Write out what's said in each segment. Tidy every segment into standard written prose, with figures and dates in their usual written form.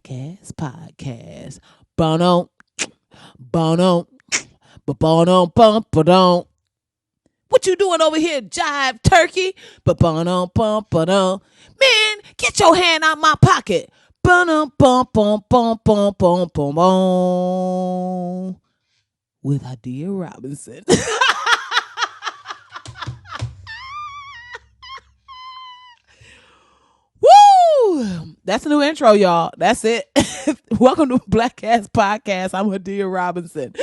Black Ass Podcast. Bono, bono, bono, bono. What you doing over here, jive turkey? Bono, bono. Man, get your hand out my pocket. Bono, bum, bum, bum, bum, bum, bum, bum. With Idea Robinson. Woo! That's a new intro, y'all. That's it. Welcome to Black Ass Podcast. I'm Idea Robinson.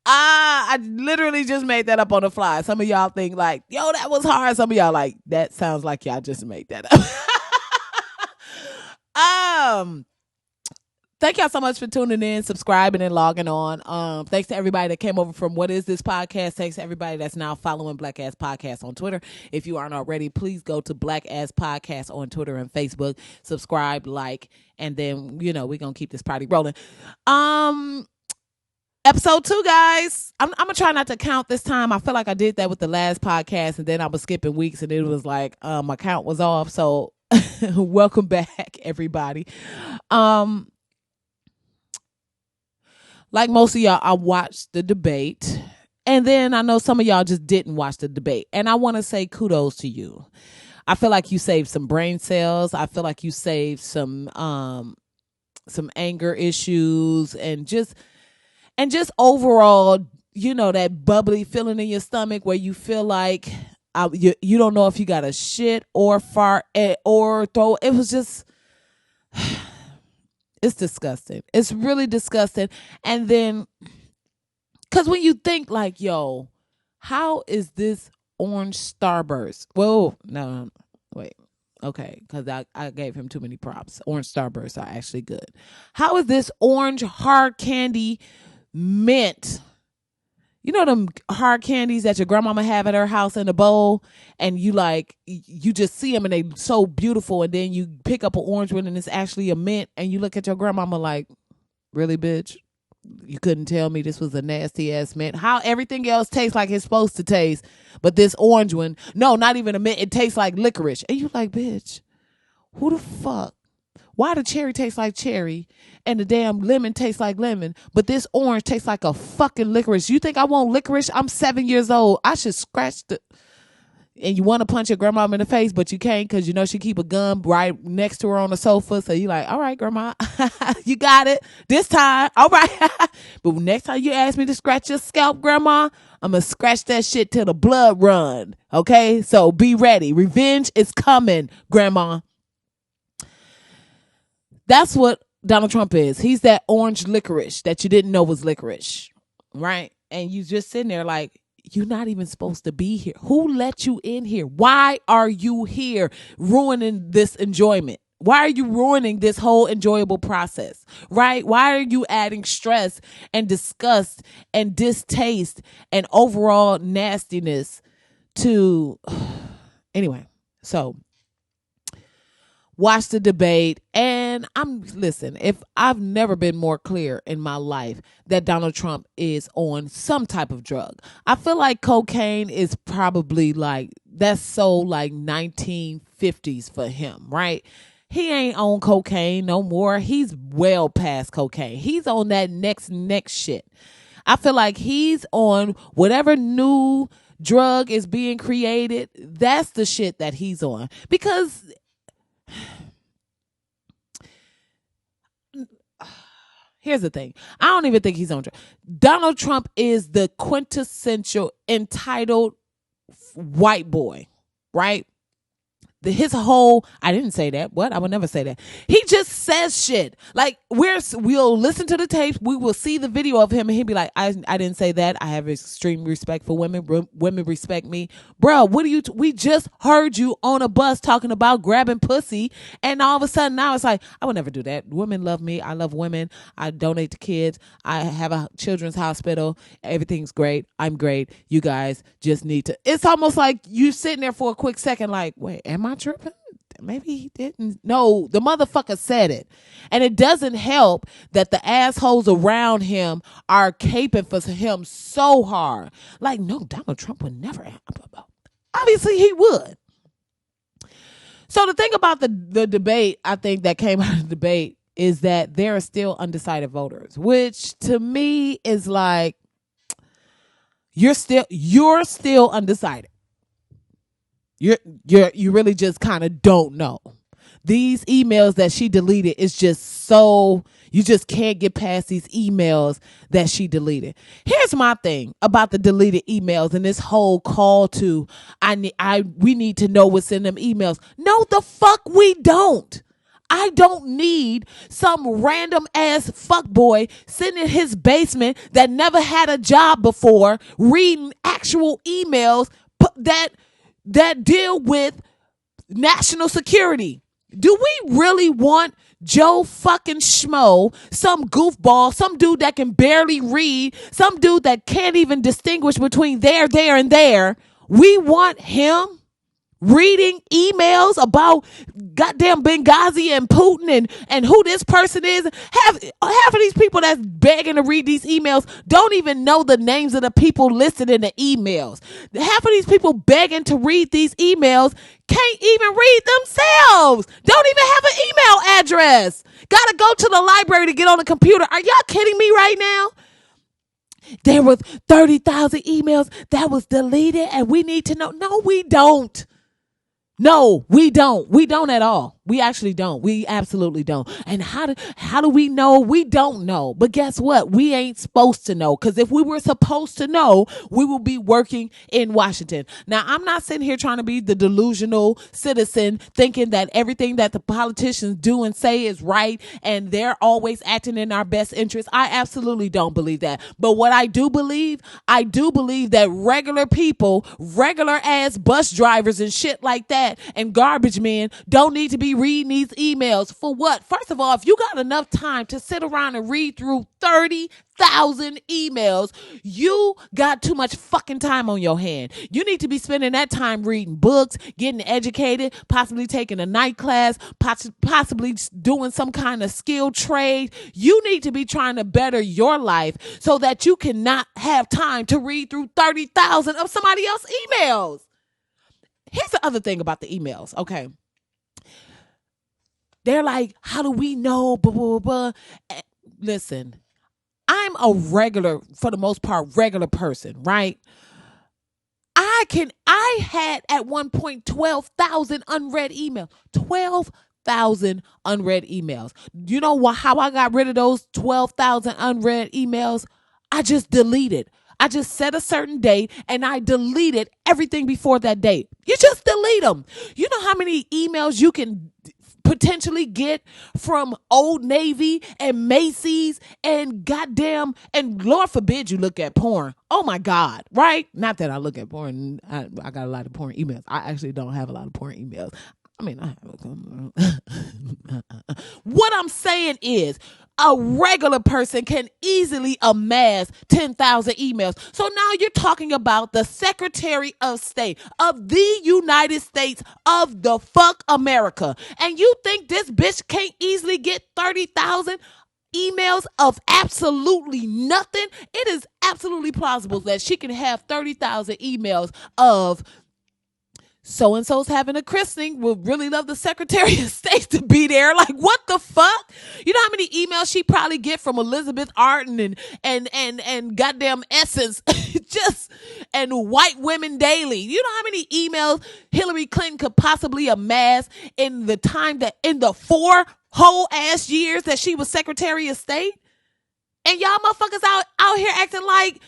I literally just made that up on the fly. Some of y'all think like, yo, that was hard. Some of y'all like, that sounds like y'all just made that up. Thank y'all so much for tuning in, subscribing, and logging on. Thanks to everybody that came over from What Is This Podcast. Thanks to everybody that's now following Black Ass Podcast on Twitter. If you aren't already, please go to Black Ass Podcast on Twitter and Facebook. Subscribe, like, and then, we're going to keep this party rolling. Episode 2, guys. I'm going to try not to count this time. I feel like I did that with the last podcast, and then I was skipping weeks, and it was like my count was off. So welcome back, everybody. Like most of y'all, I watched the debate, and then I know some of y'all just didn't watch the debate, and I want to say kudos to you. I feel like you saved some brain cells. I feel like you saved some anger issues, and just overall, that bubbly feeling in your stomach where you feel like you don't know if you got to shit or fart or throw. It was just. It's disgusting. It's really disgusting. And then, because when you think like, yo, how is this orange starburst? Whoa, no, wait. Okay, because I gave him too many props. Orange starbursts are actually good. How is this orange hard candy mint? You know them hard candies that your grandmama have at her house in a bowl, and you just see them and they so beautiful, and then you pick up an orange one and it's actually a mint, and you look at your grandmama like, really, bitch? You couldn't tell me this was a nasty ass mint? How everything else tastes like it's supposed to taste, but this orange one, no, not even a mint, it tastes like licorice. And you like, bitch, who the fuck? Why the cherry tastes like cherry and the damn lemon tastes like lemon, but this orange tastes like a fucking licorice? You think I want licorice? I'm 7 years old. I should scratch the... And you want to punch your grandma in the face, but you can't because she keep a gun right next to her on the sofa. So you like, all right, grandma, you got it this time. All right. But next time you ask me to scratch your scalp, grandma, I'm going to scratch that shit till the blood run. Okay? So be ready. Revenge is coming, grandma. That's what Donald Trump is. He's that orange licorice that you didn't know was licorice, right? And you just sitting there like, you're not even supposed to be here. Who let you in here? Why are you here ruining this enjoyment? Why are you ruining this whole enjoyable process, right? Why are you adding stress and disgust and distaste and overall nastiness to... Anyway, so... watch the debate, and if I've never been more clear in my life that Donald Trump is on some type of drug. I feel like cocaine is probably that's so 1950s for him, right? He ain't on cocaine no more. He's well past cocaine. He's on that next shit. I feel like he's on whatever new drug is being created. That's the shit that he's on, because here's the thing. I don't even think he's on drugs. Donald Trump is the quintessential entitled white boy, right? I didn't say that. What? I would never say that. He just says shit. Like, we'll listen to the tapes. We will see the video of him, and he'll be like, I didn't say that. I have extreme respect for women. Women respect me. Bro, we just heard you on a bus talking about grabbing pussy, and all of a sudden now it's like, I would never do that. Women love me. I love women. I donate to kids. I have a children's hospital. Everything's great. I'm great. You guys just need to... It's almost like you sitting there for a quick second like, wait, am I tripping? Maybe he didn't. No, the motherfucker said it. And it doesn't help that the assholes around him are caping for him so hard. Like, no, Donald Trump would never. Obviously, he would. So the thing about the debate, I think that came out of the debate is that there are still undecided voters, which to me is like, you're still undecided. You really just kind of don't know. These emails that she deleted is just so, you just can't get past these emails that she deleted. Here's my thing about the deleted emails and this whole call to we need to know what's in them emails. No, the fuck we don't. I don't need some random ass fuckboy sitting in his basement that never had a job before reading actual emails that deal with national security. Do we really want Joe fucking Schmo, some goofball, some dude that can barely read, some dude that can't even distinguish between there, and there? We want him reading emails about goddamn Benghazi and Putin and who this person is. Half of these people that's begging to read these emails don't even know the names of the people listed in the emails. Half of these people begging to read these emails can't even read themselves. Don't even have an email address. Gotta go to the library to get on the computer. Are y'all kidding me right now? There was 30,000 emails that was deleted and we need to know. No, we don't. No, we don't. We don't at all. We actually don't. We absolutely don't. And how do we know? We don't know. But guess what? We ain't supposed to know. Because if we were supposed to know, we will be working in Washington. Now, I'm not sitting here trying to be the delusional citizen thinking that everything that the politicians do and say is right and they're always acting in our best interest. I absolutely don't believe that. But what I do believe that regular people, regular ass bus drivers and shit like that and garbage men don't need to be reading these emails. For what? First of all, if you got enough time to sit around and read through 30,000 emails, you got too much fucking time on your hand. You need to be spending that time reading books, getting educated, possibly taking a night class, possibly doing some kind of skill trade. You need to be trying to better your life so that you cannot have time to read through 30,000 of somebody else's emails. Here's the other thing about the emails, okay? They're like, how do we know? Blah, blah, blah. Listen, I'm a regular, for the most part, regular person, right? I had at one point 12,000 unread emails. 12,000 unread emails. You know how I got rid of those 12,000 unread emails? I just deleted. I just set a certain date and I deleted everything before that date. You just delete them. You know how many emails you can potentially get from Old Navy and Macy's and goddamn, and Lord forbid you look at porn. Oh my God, right? Not that I look at porn. I got a lot of porn emails. I actually don't have a lot of porn emails. I mean, I have what I'm saying is a regular person can easily amass 10,000 emails. So now you're talking about the Secretary of State of the United States of the fuck America. And you think this bitch can't easily get 30,000 emails of absolutely nothing? It is absolutely plausible that she can have 30,000 emails of so-and-so's having a christening, would really love the Secretary of State to be there. Like, what the fuck? You know how many emails she probably get from Elizabeth Arden and goddamn Essence just and White Women Daily. You know how many emails Hillary Clinton could possibly amass in the time that, in the 4 whole ass years that she was Secretary of State? And y'all motherfuckers out here acting like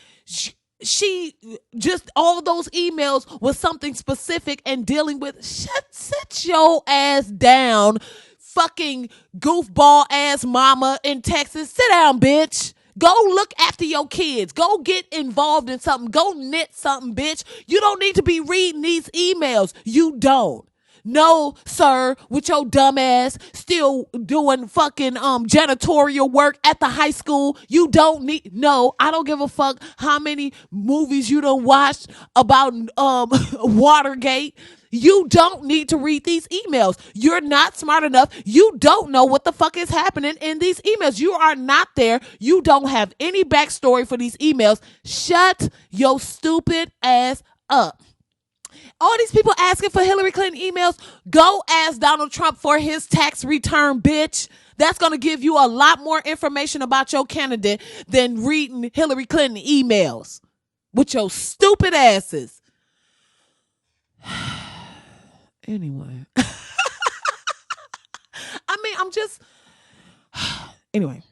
she just, all those emails was something specific and dealing with. Sit your ass down, fucking goofball ass mama in Texas. Sit down, bitch. Go look after your kids. Go get involved in something. Go knit something, bitch. You don't need to be reading these emails. You don't. No, sir, with your dumb ass still doing fucking janitorial work at the high school. You don't need, no, I don't give a fuck how many movies you done watched about Watergate. You don't need to read these emails. You're not smart enough. You don't know what the fuck is happening in these emails. You are not there. You don't have any backstory for these emails. Shut your stupid ass up. All these people asking for Hillary Clinton emails, go ask Donald Trump for his tax return, bitch. That's going to give you a lot more information about your candidate than reading Hillary Clinton emails with your stupid asses. Anyway. I mean, I'm just... Anyway.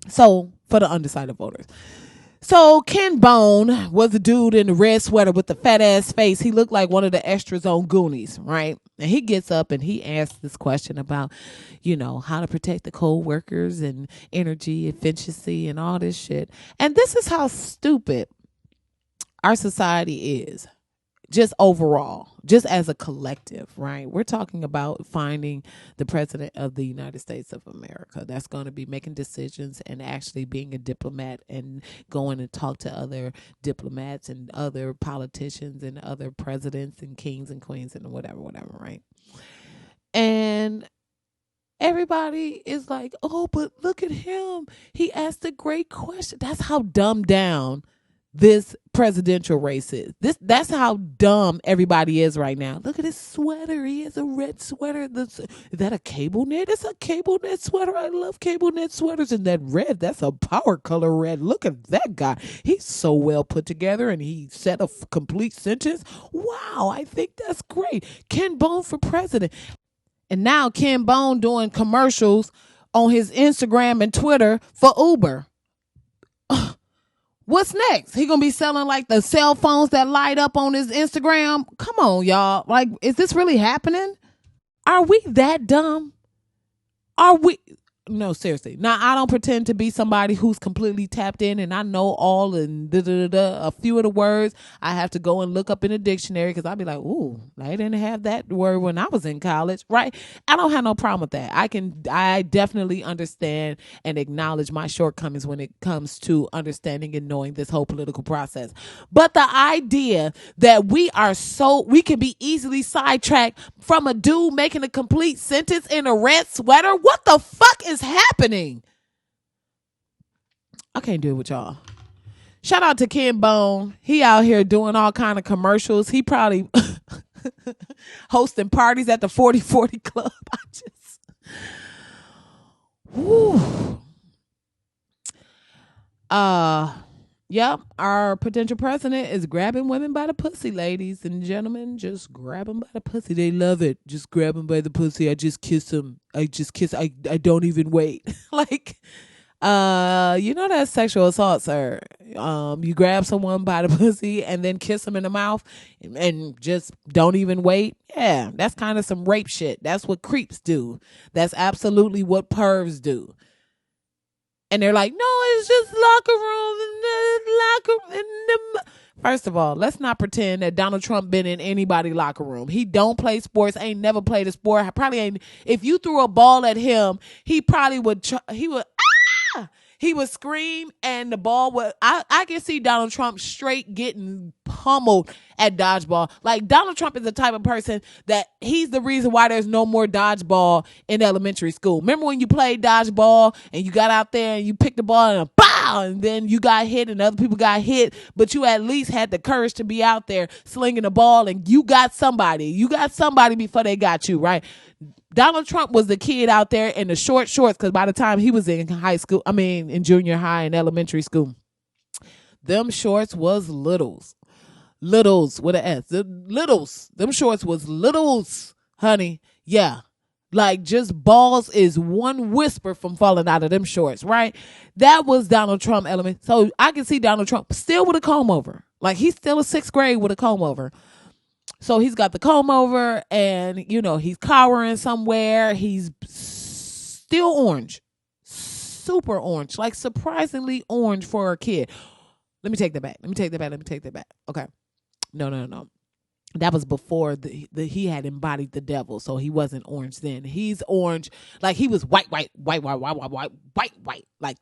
So, for the undecided voters. So, Ken Bone was a dude in the red sweater with the fat ass face. He looked like one of the extras on Goonies, right? And he gets up and he asks this question about, how to protect the co-workers and energy efficiency and all this shit. And this is how stupid our society is. Just overall, just as a collective, right? We're talking about finding the president of the United States of America that's going to be making decisions and actually being a diplomat and going and talk to other diplomats and other politicians and other presidents and kings and queens and whatever, right? And everybody is like, oh, but look at him. He asked a great question. That's how dumbed down this presidential race is. That's how dumb everybody is right now. Look at his sweater. He has a red sweater. Is that a cable knit? It's a cable knit sweater. I love cable knit sweaters. And that red, that's a power color red. Look at that guy. He's so well put together and he said a complete sentence. Wow, I think that's great. Ken Bone for president. And now Ken Bone doing commercials on his Instagram and Twitter for Uber. What's next? He gonna be selling like the cell phones that light up on his Instagram? Come on, y'all. Like, is this really happening? Are we that dumb? Are we? No, seriously. Now, I don't pretend to be somebody who's completely tapped in and I know all and a few of the words. I have to go and look up in a dictionary because I'll be like, ooh, I didn't have that word when I was in college, right? I don't have no problem with that. I definitely understand and acknowledge my shortcomings when it comes to understanding and knowing this whole political process. But the idea that we can be easily sidetracked from a dude making a complete sentence in a red sweater, what the fuck is happening? I can't do it with y'all. Shout out to Ken Bone. He out here doing all kind of commercials. He probably hosting parties at the 4040 Club. I just... Whew. Yep, our potential president is grabbing women by the pussy, ladies and gentlemen. Just grab them by the pussy. They love it. Just grab them by the pussy. I just kiss them. I don't even wait. Like, that's sexual assault, sir. You grab someone by the pussy and then kiss them in the mouth and just don't even wait. Yeah, that's kind of some rape shit. That's what creeps do. That's absolutely what pervs do. And they're like, no, it's just locker room. First of all, let's not pretend that Donald Trump been in anybody's locker room. He don't play sports, ain't never played a sport. Probably ain't. If you threw a ball at him, he probably would, he would scream and the ball would, I can see Donald Trump straight getting pummeled at dodgeball. Like, Donald Trump is the type of person that he's the reason why there's no more dodgeball in elementary school. Remember when you played dodgeball and you got out there and you picked the ball and pow, and then you got hit and other people got hit, but you at least had the courage to be out there slinging the ball and you got somebody. You got somebody before they got you, right? Donald Trump was the kid out there in the short shorts because by the time he was in in junior high and elementary school, them shorts was littles. Littles with an S. Littles. Them shorts was littles, honey. Yeah. Like, just balls is one whisper from falling out of them shorts, right? That was Donald Trump element. So I can see Donald Trump still with a comb over. Like, he's still in 6th grade with a comb over. So he's got the comb over and, he's cowering somewhere. He's still orange. Super orange. Like, surprisingly orange for a kid. Let me take that back. Okay. No. That was before he had embodied the devil, so he wasn't orange then. He's orange, like he was white, like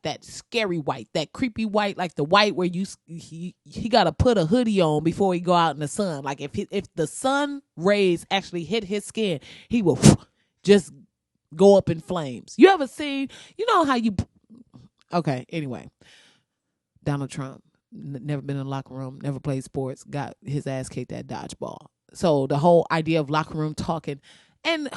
that scary white, that creepy white, like the white where he got to put a hoodie on before he go out in the sun. Like if the sun rays actually hit his skin, he will just go up in flames. You ever seen? How you? Okay, anyway, Donald Trump. Never been in a locker room, never played sports, got his ass kicked at dodgeball. So the whole idea of locker room talking, and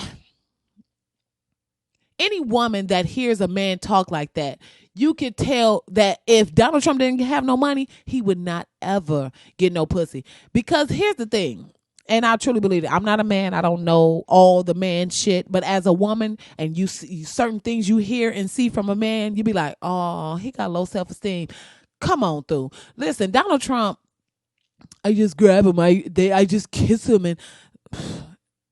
any woman that hears a man talk like that, you could tell that if Donald Trump didn't have no money, he would not ever get no pussy. Because here's the thing, and I truly believe it. I'm not a man. I don't know all the man shit. But as a woman, and you see certain things you hear and see from a man, you be like, oh, he got low self-esteem. Come on through. Listen, Donald Trump, I just grab him. I just kiss him, and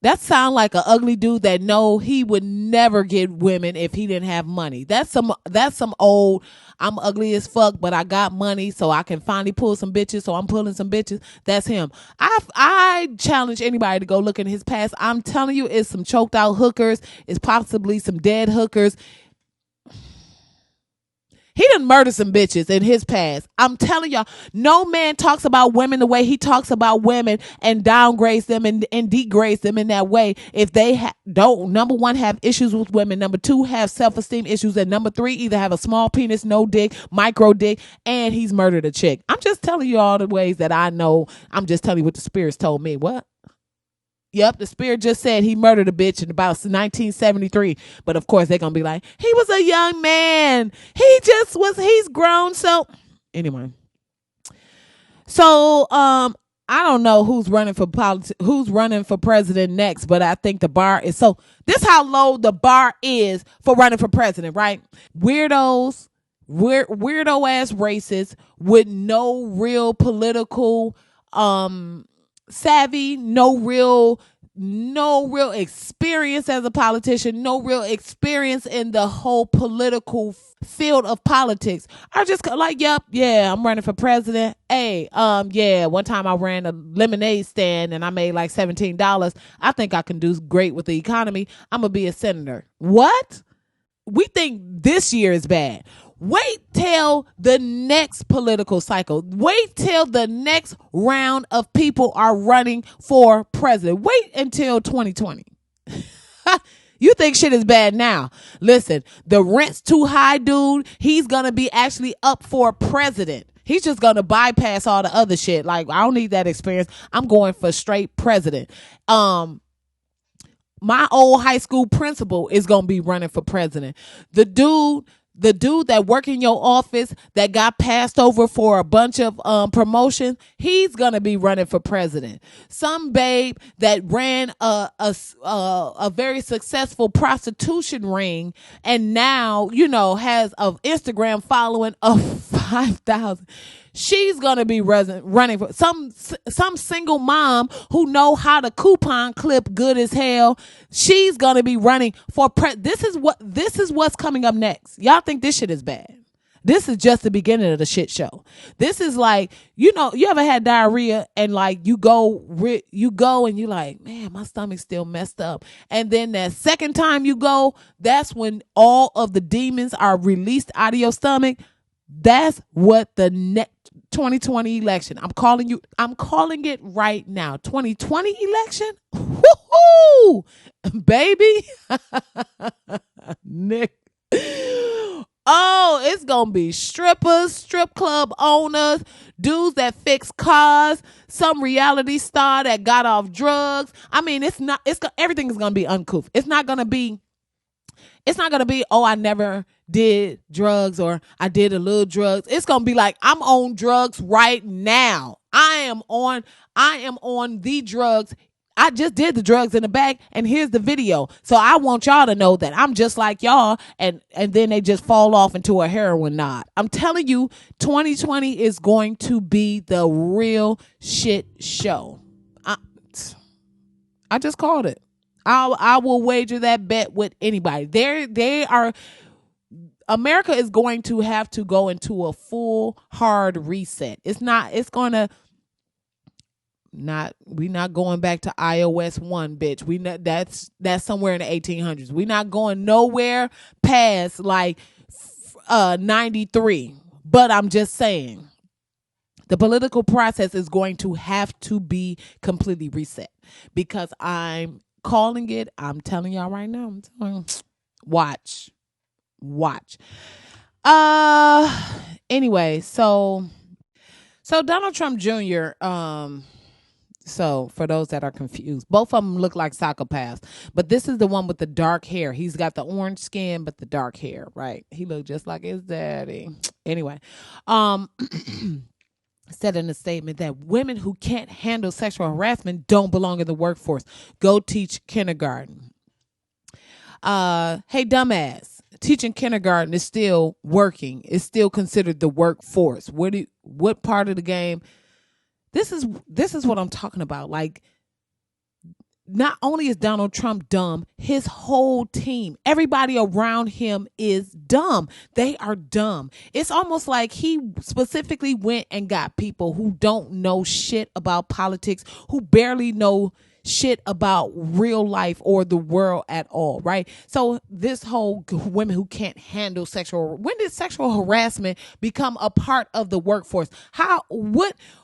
that sound like an ugly dude that know he would never get women if he didn't have money. That's some old, I'm ugly as fuck, but I got money so I can finally pull some bitches, so I'm pulling some bitches. That's him. I challenge anybody to go look in his past. I'm telling you, it's some choked out hookers. It's possibly some dead hookers. He done murdered some bitches in his past. I'm telling y'all, no man talks about women the way he talks about women and downgrades them and degrades them in that way. If they don't, number one, have issues with women. Number two, have self-esteem issues. And number three, either have a small penis, no dick, micro dick, and he's murdered a chick. I'm just telling you all the ways that I know. I'm just telling you what the spirits told me. What? Yep, the spirit just said he murdered a bitch in about 1973. But of course, they're going to be like, he was a young man. He's grown. So anyway. So, I don't know who's running for president next, but I think the bar is this how low the bar is for running for president, right? Weirdo ass racists with no real political, savvy, no real experience as a politician, no real experience in the whole political field of politics, are just like, yep, yeah, I'm running for president. Hey, yeah, one time I ran a lemonade stand and I made like $17. I think I can do great with the economy. I'm gonna be a senator. What? We think this year is bad. Wait till the next political cycle. Wait till the next round of people are running for president. Wait until 2020. You think shit is bad now. Listen, the rent's too high, dude. He's going to be actually up for president. He's just going to bypass all the other shit. Like, I don't need that experience. I'm going for straight president. My old high school principal is going to be running for president. The dude that work in your office that got passed over for a bunch of promotion, he's gonna be running for president. Some babe that ran a very successful prostitution ring and now has an Instagram following of 5,000. She's gonna be running for some single mom who know how to coupon clip good as hell. She's gonna be running for This is what's coming up next. Y'all think this shit is bad? This is just the beginning of the shit show. This is like, you ever had diarrhea and like you go and you like, man, my stomach's still messed up. And then that second time you go, that's when all of the demons are released out of your stomach. That's what the next 2020 election. I'm calling it right now. 2020 election? Woohoo! Baby. Nick. Oh, it's going to be strippers, strip club owners, dudes that fix cars, some reality star that got off drugs. I mean, everything is going to be uncouth. It's not going to be, oh, I never did drugs or I did a little drugs. It's going to be like, I'm on drugs right now. I am on the drugs. I just did the drugs in the bag and here's the video. So I want y'all to know that I'm just like y'all and then they just fall off into a heroin knot. I'm telling you, 2020 is going to be the real shit show. I just called it. I will wager that bet with anybody. America is going to have to go into a full hard reset. We're not going back to iOS 1, bitch. That's somewhere in the 1800s. We're not going nowhere past like 93. But I'm just saying, the political process is going to have to be completely reset because I'm calling it. I'm telling y'all right now. Watch. Anyway, so Donald Trump Jr. So for those that are confused, both of them look like psychopaths. But this is the one with the dark hair. He's got the orange skin, but the dark hair, right? He looked just like his daddy. Anyway, um, said in a statement that women who can't handle sexual harassment don't belong in the workforce. Go teach kindergarten. Hey, dumbass. Teaching kindergarten is still working. It's still considered the workforce. What part of the game? This is what I'm talking about. Like, not only is Donald Trump dumb, his whole team, everybody around him is dumb. They are dumb. It's almost like he specifically went and got people who don't know shit about politics, who barely know shit about real life or the world at all, right? So this whole women who can't handle when did sexual harassment become a part of the workforce?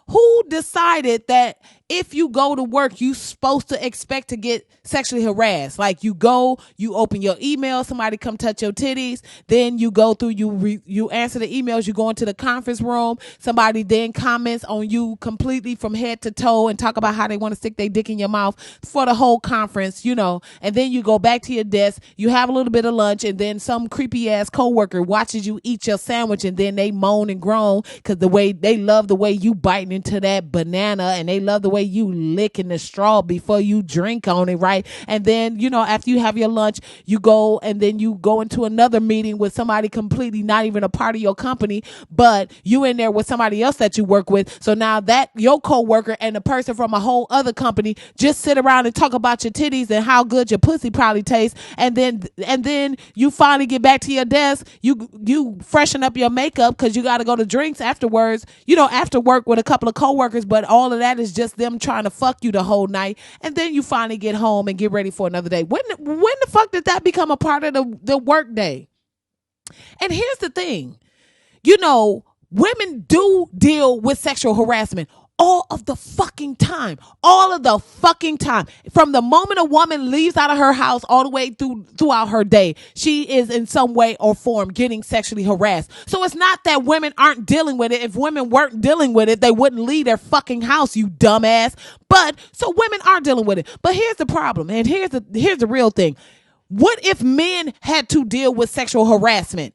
Who decided that if you go to work, you supposed to expect to get sexually harassed? Like, you go, you open your email, somebody come touch your titties, then you go through, you answer the emails, you go into the conference room, somebody then comments on you completely from head to toe and talk about how they want to stick their dick in your mouth for the whole conference, and then you go back to your desk, you have a little bit of lunch, and then some creepy ass coworker watches you eat your sandwich, and then they moan and groan because they love the way you biting into that banana, and they love the way you licking the straw before you drink on it, right? And then, after you have your lunch, you go and then you go into another meeting with somebody completely not even a part of your company, but you in there with somebody else that you work with. So now that your coworker and the person from a whole other company just sit around and talk about your titties and how good your pussy probably tastes, and then you finally get back to your desk, you freshen up your makeup because you got to go to drinks afterwards, after work with a couple of coworkers, but all of that is just them trying to fuck you the whole night, and then you finally get home and get ready for another day. When the fuck did that become a part of the work day? And here's the thing, women do deal with sexual harassment all of the fucking time. All of the fucking time. From the moment a woman leaves out of her house all the way throughout her day, she is in some way or form getting sexually harassed. So it's not that women aren't dealing with it. If women weren't dealing with it, they wouldn't leave their fucking house, you dumbass. But so women are dealing with it. But here's the problem, and here's the real thing. What if men had to deal with sexual harassment?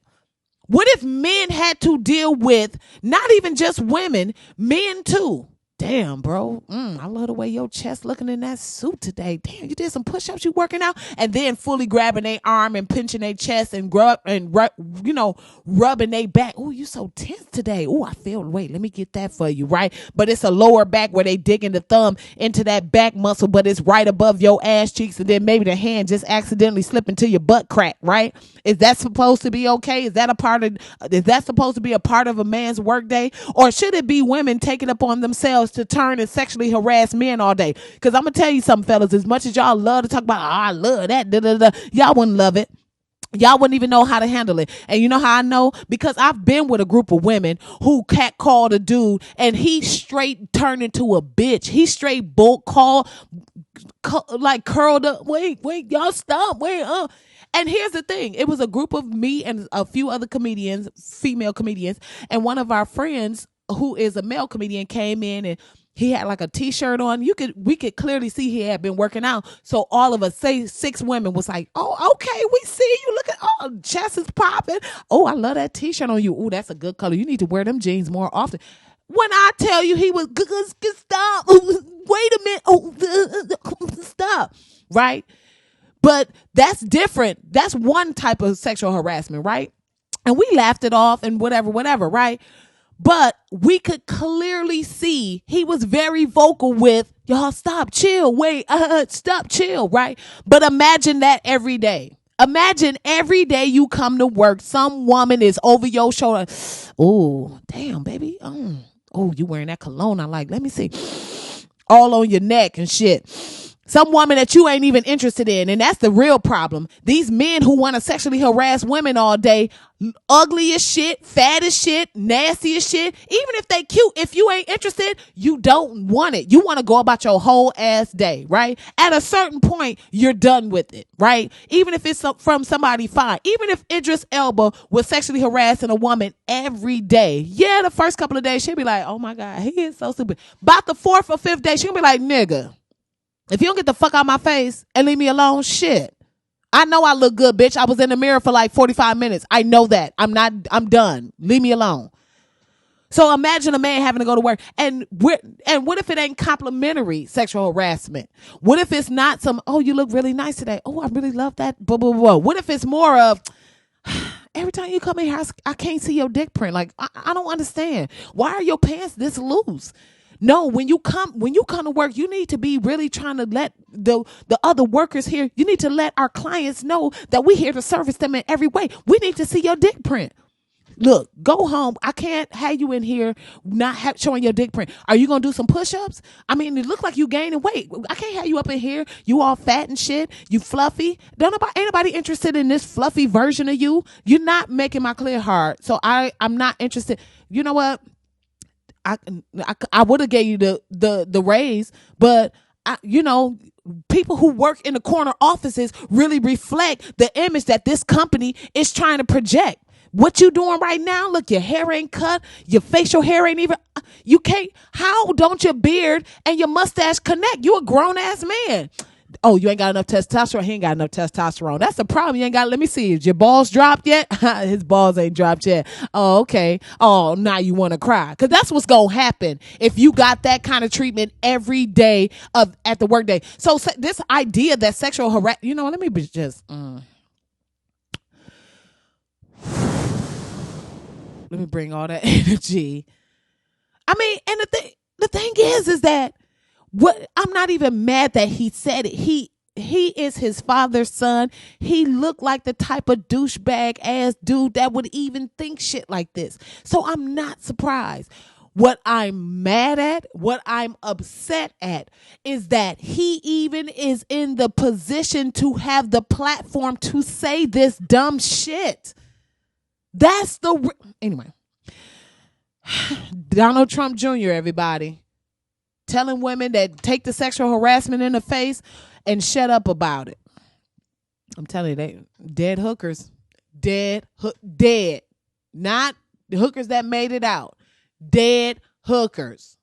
What if men had to deal with not even just women, men too? Damn, bro. I love the way your chest looking in that suit today. Damn, you did some push-ups, you working out, and then fully grabbing their arm and pinching their chest and rubbing their back. Oh, you so tense today. Oh, I feel. Wait, let me get that for you, right? But it's a lower back where they digging the thumb into that back muscle, but it's right above your ass cheeks, and then maybe the hand just accidentally slip into your butt crack, right? Is that supposed to be okay? Is that supposed to be a part of a man's work day? Or should it be women taking upon themselves to turn and sexually harass men all day? Because I'm going to tell you something, fellas, as much as y'all love to talk about, I love that, y'all wouldn't love it. Y'all wouldn't even know how to handle it. And you know how I know? Because I've been with a group of women who catcalled a dude and he straight turned into a bitch. He straight curled up. Wait, y'all stop. And here's the thing. It was a group of me and a few other comedians, female comedians, and one of our friends who is a male comedian came in and he had like a t-shirt on. We could clearly see he had been working out. So all of us, say 6 women, was like, oh, okay, we see you. Look at, chest is popping. Oh, I love that t-shirt on you. Oh, that's a good color. You need to wear them jeans more often. When I tell you he was stop. Wait a minute. Oh, stop. Right? But that's different. That's one type of sexual harassment, right? And we laughed it off and whatever, right? But we could clearly see he was very vocal with, y'all stop, chill, wait, stop, chill, right? But imagine that every day. Imagine every day you come to work, some woman is over your shoulder. Oh, damn, baby. Oh, you wearing that cologne I like. Let me see. All on your neck and shit. Some woman that you ain't even interested in. And that's the real problem. These men who want to sexually harass women all day, ugly as shit, fat as shit, nasty as shit. Even if they cute, if you ain't interested, you don't want it. You want to go about your whole ass day, right? At a certain point, you're done with it, right? Even if it's from somebody fine. Even if Idris Elba was sexually harassing a woman every day. Yeah, the first couple of days, she'll be like, oh my God, he is so stupid. About the fourth or fifth day, she'll be like, nigga, if you don't get the fuck out my face and leave me alone, shit. I know I look good, bitch. I was in the mirror for like 45 minutes. I know that. I'm done. Leave me alone. So imagine a man having to go to work. And what if it ain't complimentary sexual harassment? What if it's not some, oh, you look really nice today. Oh, I really love that. Blah, blah, blah. What if it's more of, every time you come in here, I can't see your dick print. Like, I don't understand. Why are your pants this loose? No, when you come to work, you need to be really trying to let the other workers here, you need to let our clients know that we're here to service them in every way. We need to see your dick print. Look, go home. I can't have you in here not showing your dick print. Are you going to do some push-ups? I mean, it look like you gaining weight. I can't have you up in here. You all fat and shit. You fluffy. Ain't nobody interested in this fluffy version of you. You're not making my clear hard. So I'm not interested. You know what? I would have gave you the raise, but people who work in the corner offices really reflect the image that this company is trying to project. What you doing right now? Look, your hair ain't cut. Your facial hair ain't even. You can't. How don't your beard and your mustache connect? You a grown ass man. Oh, you ain't got enough testosterone. He ain't got enough testosterone. That's the problem. You ain't got. Let me see. Is your balls dropped yet? His balls ain't dropped yet. Oh, okay. Oh, now you want to cry because that's what's gonna happen if you got that kind of treatment every day at the workday. So this idea that sexual harassment. Let me be just. Let me bring all that energy. I mean, and the thing is that I'm not even mad that he said it. He is his father's son. He looked like the type of douchebag ass dude that would even think shit like this. So I'm not surprised. What I'm mad at, what I'm upset at is that he even is in the position to have the platform to say this dumb shit. That's anyway. Donald Trump Jr., everybody. Telling women that take the sexual harassment in the face and shut up about it. I'm telling you, they dead hookers. Dead. Not the hookers that made it out. Dead hookers.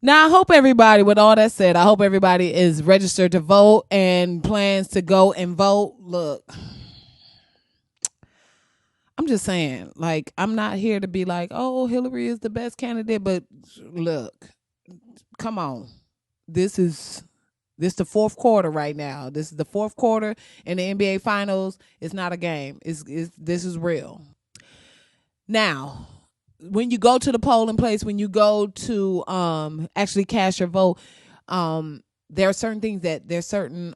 Now, I hope everybody, with all that said, I hope everybody is registered to vote and plans to go and vote. Look, I'm just saying, like, I'm not here to be like, oh, Hillary is the best candidate, but look, come on. This the fourth quarter right now. This is the fourth quarter in the NBA Finals. It's not a game. This is real. Now, when you go to the polling place, when you go to actually cast your vote, there are certain things there's certain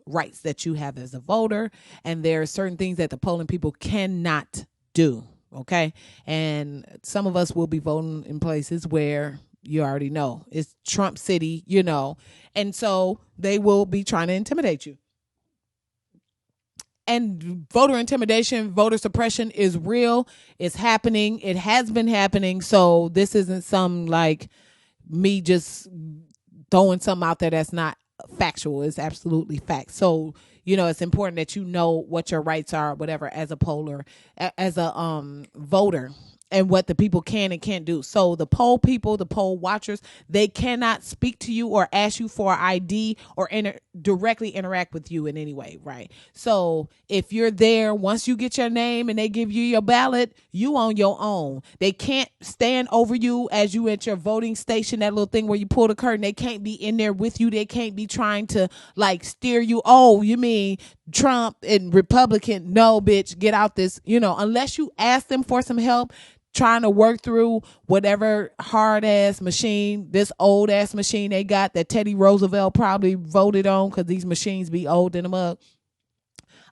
rights that you have as a voter, and there are certain things that the polling people cannot do. Okay, and some of us will be voting in places where you already know it's Trump City, and so they will be trying to intimidate you. And voter intimidation, voter suppression is real. It's happening. It has been happening. So this isn't some like me just throwing something out there that's not factual. It's absolutely fact. So, it's important that you know what your rights are, whatever, as a poller, as a voter, and what the people can and can't do. So the poll people, the poll watchers, they cannot speak to you or ask you for ID or directly interact with you in any way, right? So if you're there, once you get your name and they give you your ballot, you on your own. They can't stand over you as you at your voting station, that little thing where you pull the curtain. They can't be in there with you. They can't be trying to like steer you. Oh, you mean Trump and Republican? No, bitch, get out this, unless you ask them for some help trying to work through whatever hard ass machine, this old ass machine they got that Teddy Roosevelt probably voted on, because these machines be old in the mug.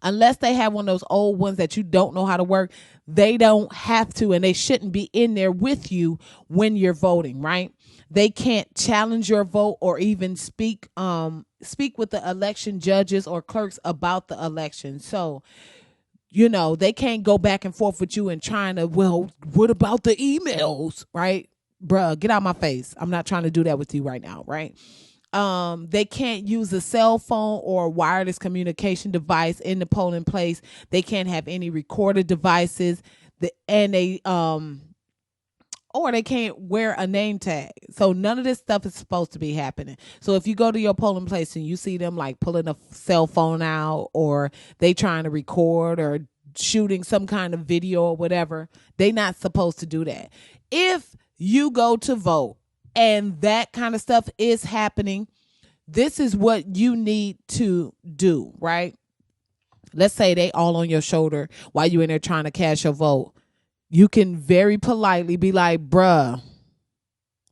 Unless they have one of those old ones that you don't know how to work, they don't have to, and they shouldn't be in there with you when you're voting, right? They can't challenge your vote or even speak with the election judges or clerks about the election. So, they can't go back and forth with you and trying to, well, what about the emails, right? Bruh, get out my face. I'm not trying to do that with you right now, right? They can't use a cell phone or wireless communication device in the polling place. They can't have any recorded devices. Or they can't wear a name tag. So none of this stuff is supposed to be happening. So if you go to your polling place and you see them like pulling a cell phone out, or they trying to record or shooting some kind of video or whatever, they not supposed to do that. If you go to vote and that kind of stuff is happening, this is what you need to do, right? Let's say they all on your shoulder while you in there trying to cast your vote. You can very politely be like, bruh,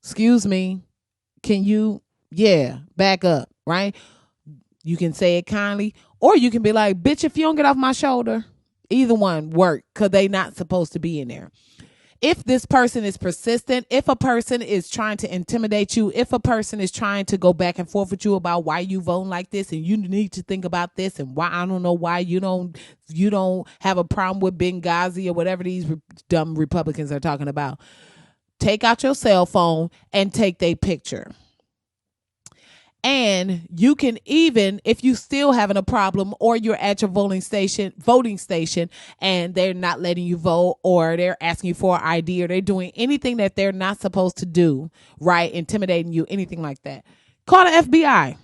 excuse me, can you, back up, right? You can say it kindly, or you can be like, bitch, if you don't get off my shoulder. Either one work, because they not supposed to be in there. If this person is persistent, if a person is trying to intimidate you, if a person is trying to go back and forth with you about why you vote like this and you need to think about this and why, I don't know why you don't have a problem with Benghazi or whatever these dumb Republicans are talking about, take out your cell phone and take their picture. And you can, even if you still having a problem or you're at your voting station and they're not letting you vote, or they're asking you for an ID, or they're doing anything that they're not supposed to do, right? Intimidating you, anything like that. Call the FBI.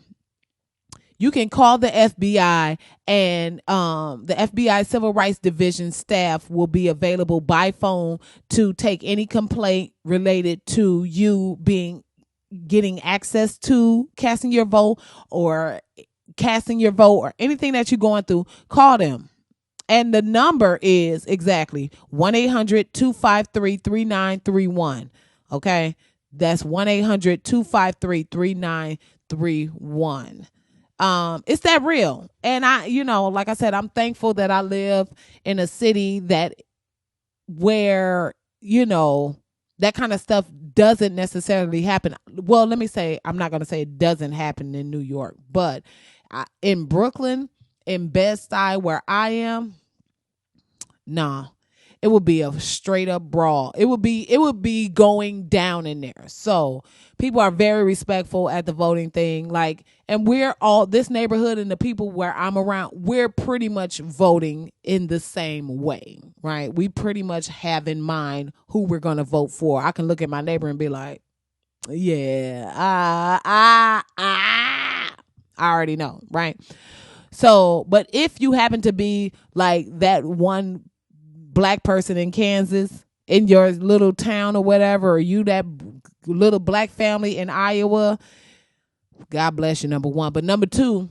You can call the FBI, and the FBI Civil Rights Division staff will be available by phone to take any complaint related to you getting access to casting your vote or anything that you're going through. Call them. And the number is exactly 1-800-253-3931. Okay. That's 1-800-253-3931. It's that real. And like I said, I'm thankful that I live in a city where, that kind of stuff doesn't necessarily happen. Well, let me say, I'm not going to say it doesn't happen in New York, but in Brooklyn, in Bed-Stuy, where I am, nah, it would be a straight up brawl. It would be going down in there. So people are very respectful at the voting thing. And we're all, this neighborhood and the people where I'm around, we're pretty much voting in the same way, right? We pretty much have in mind who we're going to vote for. I can look at my neighbor and be like, yeah, I already know, right? So, but if you happen to be like that one black person in Kansas, in your little town or whatever, or you that little black family in Iowa, God bless you, number one. But number two,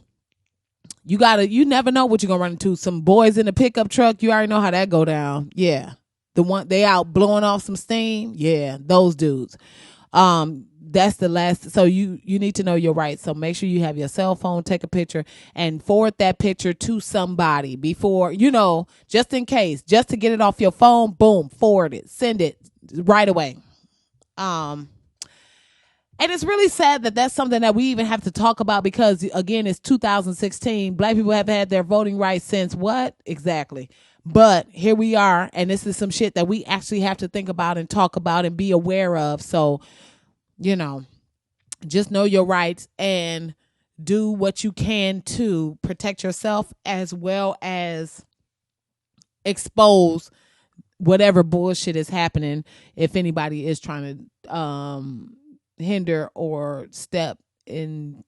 you never know what you're gonna run into. Some boys in a pickup truck, you already know how that go down. Yeah. They out blowing off some steam. Yeah, those dudes. That's the last. So you need to know your rights. So make sure you have your cell phone, take a picture, and forward that picture to somebody before, just in case, just to get it off your phone. Boom, forward it, send it right away. And it's really sad that that's something that we even have to talk about, because again, it's 2016. Black people have had their voting rights since what? Exactly. But here we are, and this is some shit that we actually have to think about and talk about and be aware of. So, just know your rights and do what you can to protect yourself, as well as expose whatever bullshit is happening if anybody is trying to hinder or step in.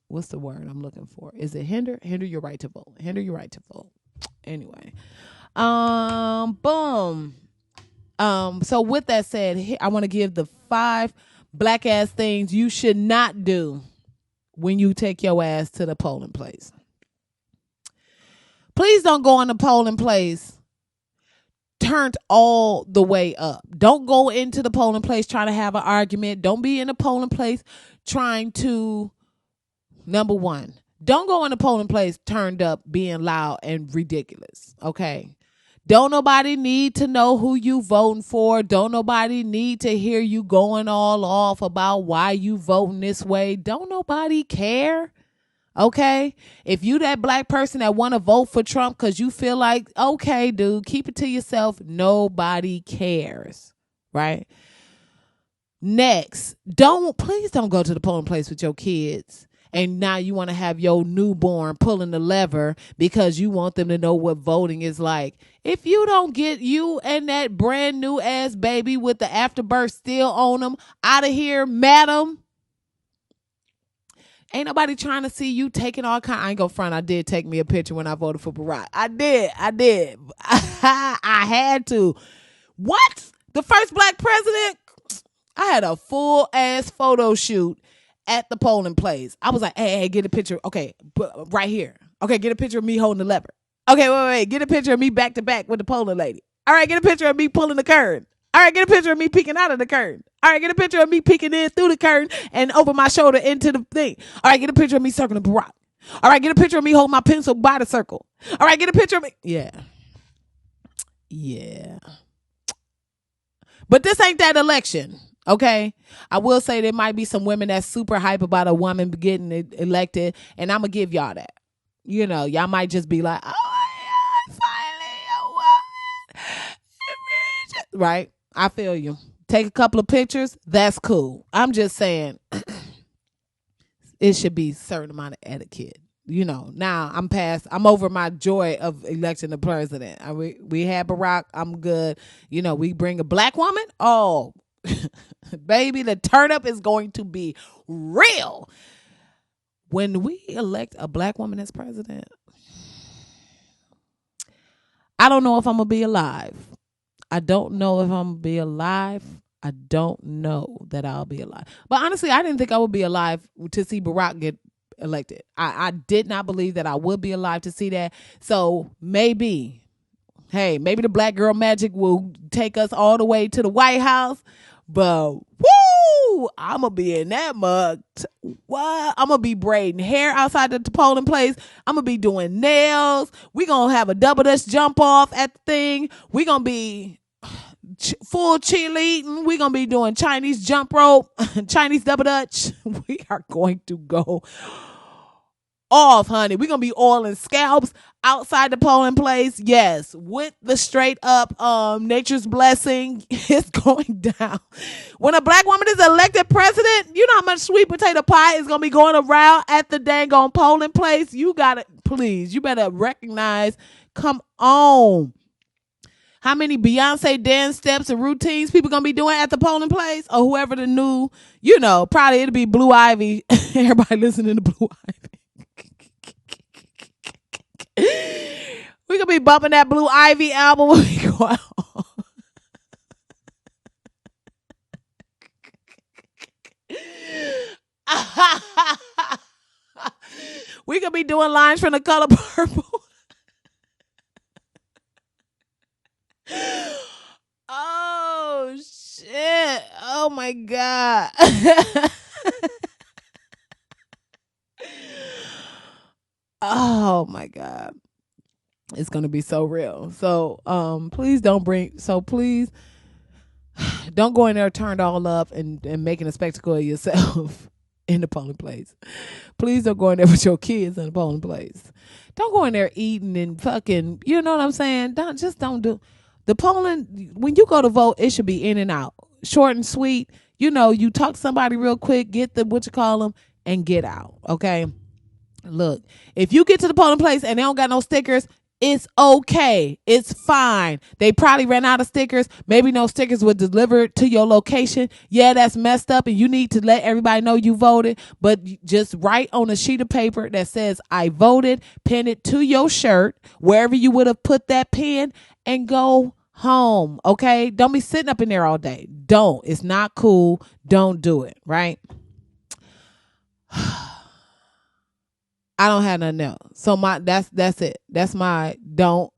What's the word I'm looking for? Is it hinder your right to vote? Hinder your right to vote. Anyway, boom. So with that said, I want to give the 5 black ass things you should not do when you take your ass to the polling place. Please don't go in the polling place turned all the way up. Don't go into the polling place trying to have an argument. Don't be in the polling place trying to, number one, Don't go in the polling place turned up being loud and ridiculous. Okay. Don't nobody need to know who you voting for. Don't nobody need to hear you going all off about why you voting this way. Don't nobody care. Okay? If you that black person that want to vote for Trump because you feel like, okay, dude, keep it to yourself. Nobody cares. Right? Next, please don't go to the polling place with your kids. And now you want to have your newborn pulling the lever because you want them to know what voting is like. If you don't get you and that brand new ass baby with the afterbirth still on them out of here, madam. Ain't nobody trying to see you taking all kind. I ain't gonna front. I did take me a picture when I voted for Barack. I did. I had to. What? The first black president? I had a full ass photo shoot at the polling place. I was like, hey, get a picture. Okay, right here. Okay, get a picture of me holding the lever. Okay, wait. Get a picture of me back to back with the polling lady. All right, get a picture of me pulling the curtain. All right, get a picture of me peeking out of the curtain. All right, get a picture of me peeking in through the curtain and over my shoulder into the thing. All right, get a picture of me circling Barack. All right, get a picture of me holding my pencil by the circle. All right, get a picture of me. Yeah. But this ain't that election. Okay, I will say there might be some women that's super hype about a woman getting elected, and I'm gonna give y'all that. You know, y'all might just be like, "Oh my God, finally a woman!" Right? I feel you. Take a couple of pictures. That's cool. I'm just saying, it should be a certain amount of etiquette. You know, now I'm over my joy of electing the president. We had Barack. I'm good. You know, we bring a black woman. Oh. Baby, the turn up is going to be real when we elect a black woman as president. I don't know if I'm gonna be alive. I don't know that I'll be alive. But honestly, I didn't think I would be alive to see Barack get elected. I did not believe that I would be alive to see that. So maybe the black girl magic will take us all the way to the White House. But woo, I'm going to be in that mug. What? I'm going to be braiding hair outside the polling place. I'm going to be doing nails. We going to have a double dutch jump off at the thing. We going to be full cheerleading. We going to be doing Chinese jump rope, Chinese double dutch. We are going to go off, honey. We're gonna be oiling scalps outside the polling place. Yes, with the straight up nature's blessing. It's going down. When a black woman is elected president, you know how much sweet potato pie is gonna be going around at the dang on polling place. You better recognize. Come on. How many Beyonce dance steps and routines people gonna be doing at the polling place? Or whoever the new, probably it'll be Blue Ivy. Everybody listening to Blue Ivy. We gonna be bumping that Blue Ivy album when we go out. We gonna be doing lines from The Color Purple. Oh shit! Oh my God! Oh my God. It's going to be so real. So please don't go in there turned all up and making a spectacle of yourself in the polling place. Please don't go in there with your kids in the polling place. Don't go in there eating and fucking, you know what I'm saying? Don't do the polling. When you go to vote, it should be in and out, short and sweet. You talk to somebody real quick, get the and get out. Okay. Look, if you get to the polling place and they don't got no stickers, it's okay. It's fine. They probably ran out of stickers. Maybe no stickers were delivered to your location. Yeah, that's messed up and you need to let everybody know you voted. But just write on a sheet of paper that says, I voted, pin it to your shirt, wherever you would have put that pin, and go home. Okay? Don't be sitting up in there all day. Don't. It's not cool. Don't do it. Right? I don't have nothing else. So that's it. That's my don't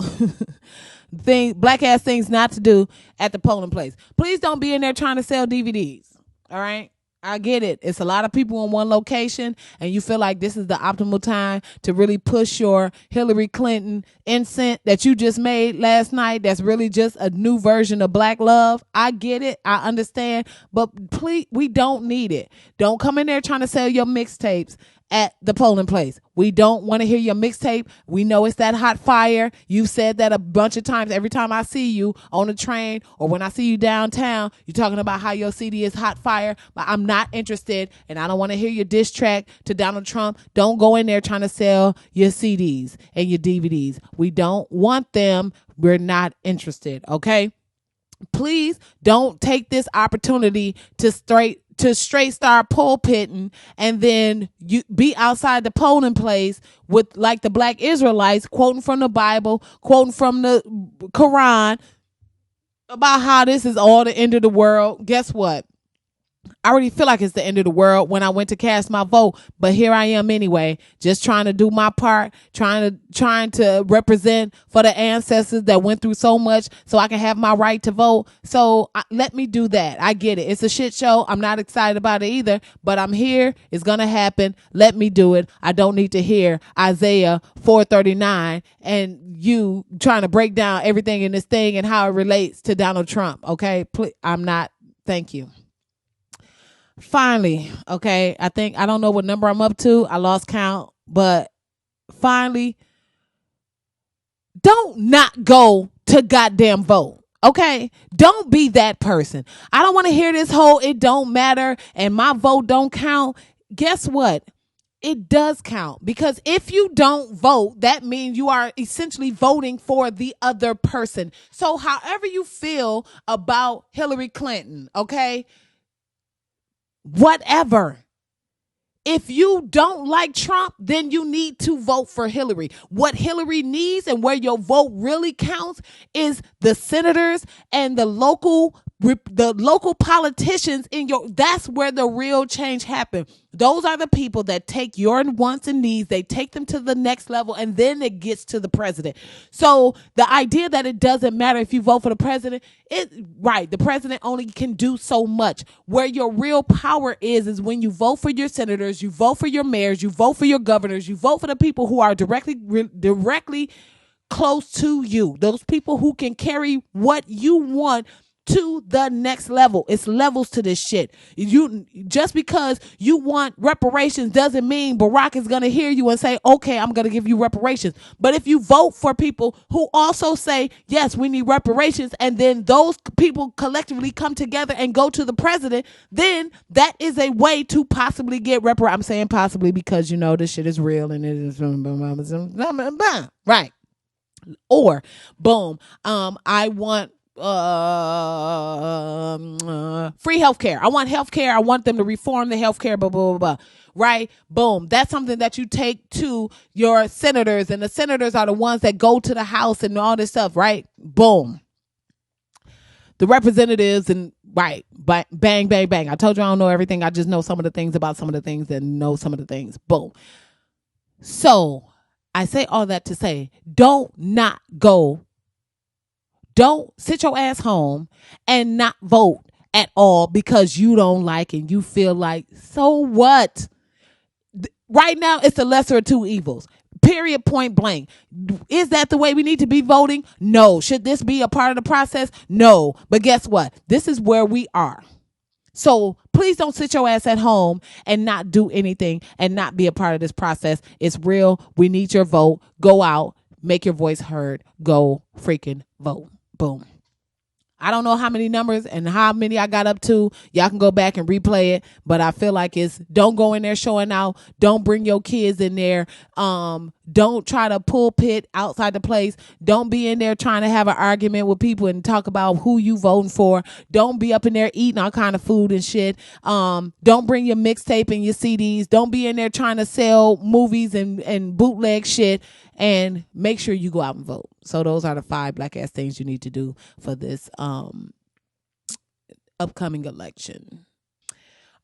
thing, black ass things not to do at the polling place. Please don't be in there trying to sell DVDs. All right. I get it. It's a lot of people in one location, and you feel like this is the optimal time to really push your Hillary Clinton incense that you just made last night. That's really just a new version of Black Love. I get it. I understand. But please, we don't need it. Don't come in there trying to sell your mixtapes at the polling place. We don't want to hear your mixtape. We know it's that hot fire. You've said that a bunch of times. Every time I see you on the train or when I see you downtown, you're talking about how your CD is hot fire, but I'm not interested and I don't want to hear your diss track to Donald Trump. Don't go in there trying to sell your CDs and your DVDs. We don't want them. We're not interested, okay? Please don't take this opportunity to straight start pulpitting and then you be outside the polling place with like the Black Israelites quoting from the Bible, quoting from the Quran about how this is all the end of the world. Guess what? I already feel like it's the end of the world when I went to cast my vote, but here I am anyway, just trying to do my part, trying to represent for the ancestors that went through so much so I can have my right to vote. So let me do that. I get it. It's a shit show. I'm not excited about it either, but I'm here. It's going to happen. Let me do it. I don't need to hear Isaiah 4:39 and you trying to break down everything in this thing and how it relates to Donald Trump. Okay. Please, I'm not. Thank you. Finally, okay, I don't know what number I'm up to. I lost count, but finally, don't not go to goddamn vote. Okay, don't be that person. I don't want to hear this whole it don't matter and my vote don't count. Guess what? It does count, because if you don't vote, that means you are essentially voting for the other person. So however you feel about Hillary Clinton, okay, whatever. If you don't like Trump, then you need to vote for Hillary. What Hillary needs and where your vote really counts is the senators and the local politicians in your, that's where the real change happens. Those are the people that take your wants and needs, they take them to the next level, and then it gets to the president. So the idea that it doesn't matter if you vote for the president, the president only can do so much. Where your real power is when you vote for your senators, you vote for your mayors, you vote for your governors, you vote for the people who are directly close to you. Those people who can carry what you want to the next level. It's levels to this shit. You just because you want reparations doesn't mean Barack is going to hear you and say, okay, I'm going to give you reparations. But if you vote for people who also say, yes, we need reparations, and then those people collectively come together and go to the president, then that is a way to possibly get reparations. I'm saying possibly because, this shit is real and it is right. Or boom, I want free healthcare. I want healthcare. I want them to reform the healthcare, blah, blah, blah, blah. Right? Boom. That's something that you take to your senators, and the senators are the ones that go to the House and all this stuff, right? Boom. The representatives and right, bang, bang, bang. I told you I don't know everything. I just know some of the things about some of the things and know some of the things. Boom. So I say all that to say, don't sit your ass home and not vote at all because you don't like and you feel like, so what? Right now, it's the lesser of two evils. Period, point blank. Is that the way we need to be voting? No. Should this be a part of the process? No. But guess what? This is where we are. So please don't sit your ass at home and not do anything and not be a part of this process. It's real. We need your vote. Go out. Make your voice heard. Go freaking vote. Boom. I don't know how many numbers and how many I got up to. Y'all can go back and replay it. But I feel like don't go in there showing out. Don't bring your kids in there. Don't try to pulpit outside the place. Don't be in there trying to have an argument with people and talk about who you voting for. Don't be up in there eating all kind of food and shit. Don't bring your mixtape and your CDs. Don't be in there trying to sell movies and bootleg shit. And make sure you go out and vote. So those are the 5 black ass things you need to do for this upcoming election.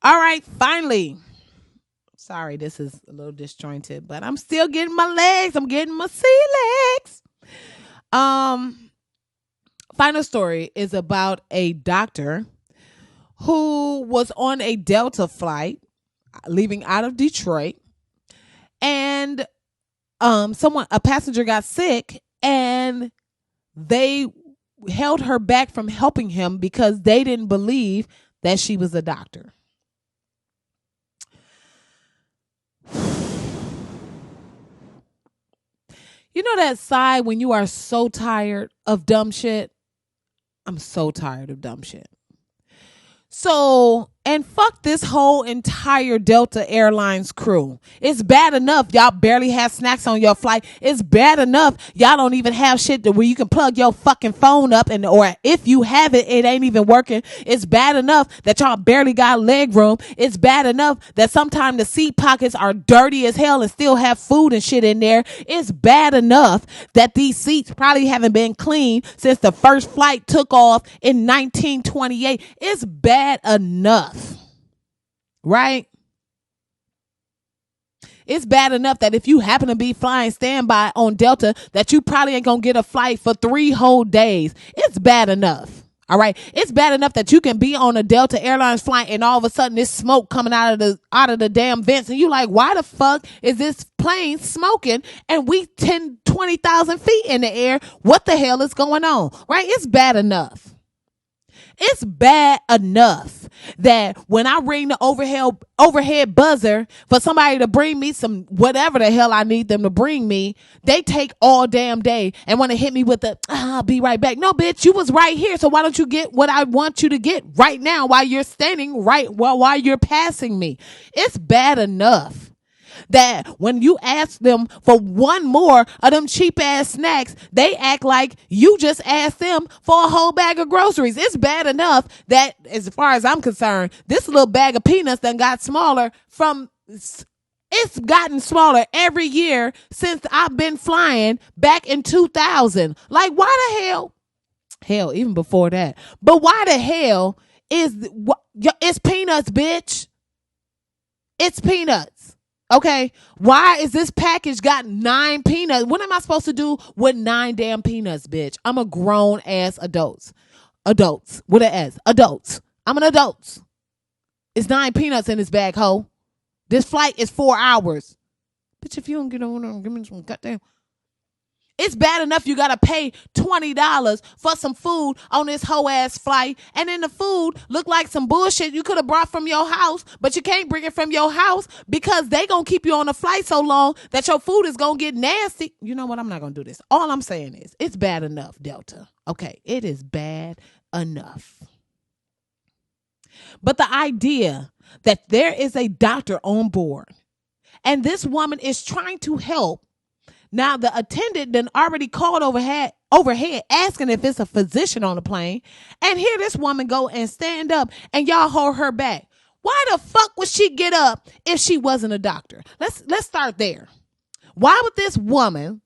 All right, finally. Sorry, this is a little disjointed, but I'm still getting my legs. I'm getting my sea legs. Final story is about a doctor who was on a Delta flight leaving out of Detroit, and a passenger got sick, and they held her back from helping him because they didn't believe that she was a doctor. You know that sigh when you are so tired of dumb shit? I'm so tired of dumb shit. So, and fuck this whole entire Delta Airlines crew. It's bad enough y'all barely have snacks on your flight. It's bad enough y'all don't even have shit where you can plug your fucking phone up, and or if you have it, it ain't even working. It's bad enough that y'all barely got leg room. It's bad enough that sometimes the seat pockets are dirty as hell and still have food and shit in there. It's bad enough that these seats probably haven't been cleaned since the first flight took off in 1928. It's bad enough. Right? It's bad enough that if you happen to be flying standby on Delta, that you probably ain't gonna get a flight for 3 whole days. It's bad enough. All right. It's bad enough that you can be on a Delta Airlines flight and all of a sudden there's smoke coming out of the damn vents, and you like, why the fuck is this plane smoking and we 20,000 feet in the air? What the hell is going on? Right? It's bad enough. It's bad enough that when I ring the overhead buzzer for somebody to bring me some whatever the hell I need them to bring me, they take all damn day and want to hit me with the, I'll be right back. No, bitch, you was right here. So why don't you get what I want you to get right now while you're standing while you're passing me? It's bad enough that when you ask them for one more of them cheap ass snacks, they act like you just asked them for a whole bag of groceries. It's bad enough that, as far as I'm concerned, this little bag of peanuts done got smaller it's gotten smaller every year since I've been flying back in 2000. Like, why the hell, even before that, but why the hell it's peanuts, bitch. It's peanuts. Okay, why is this package got 9 peanuts? What am I supposed to do with 9 damn peanuts, bitch? I'm a grown ass adults with an S. Adults. I'm an adult. It's 9 peanuts in this bag, ho. This flight is 4 hours. Bitch, if you don't get on, give me some goddamn. It's bad enough you gotta pay $20 for some food on this whole ass flight, and then the food look like some bullshit you could have brought from your house, but you can't bring it from your house because they gonna keep you on the flight so long that your food is gonna get nasty. You know what? I'm not gonna do this. All I'm saying is it's bad enough, Delta. Okay, it is bad enough. But the idea that there is a doctor on board and this woman is trying to help. Now, the attendant then already called overhead asking if it's a physician on the plane. And here this woman go and stand up and y'all hold her back. Why the fuck would she get up if she wasn't a doctor? Let's start there. Why would this woman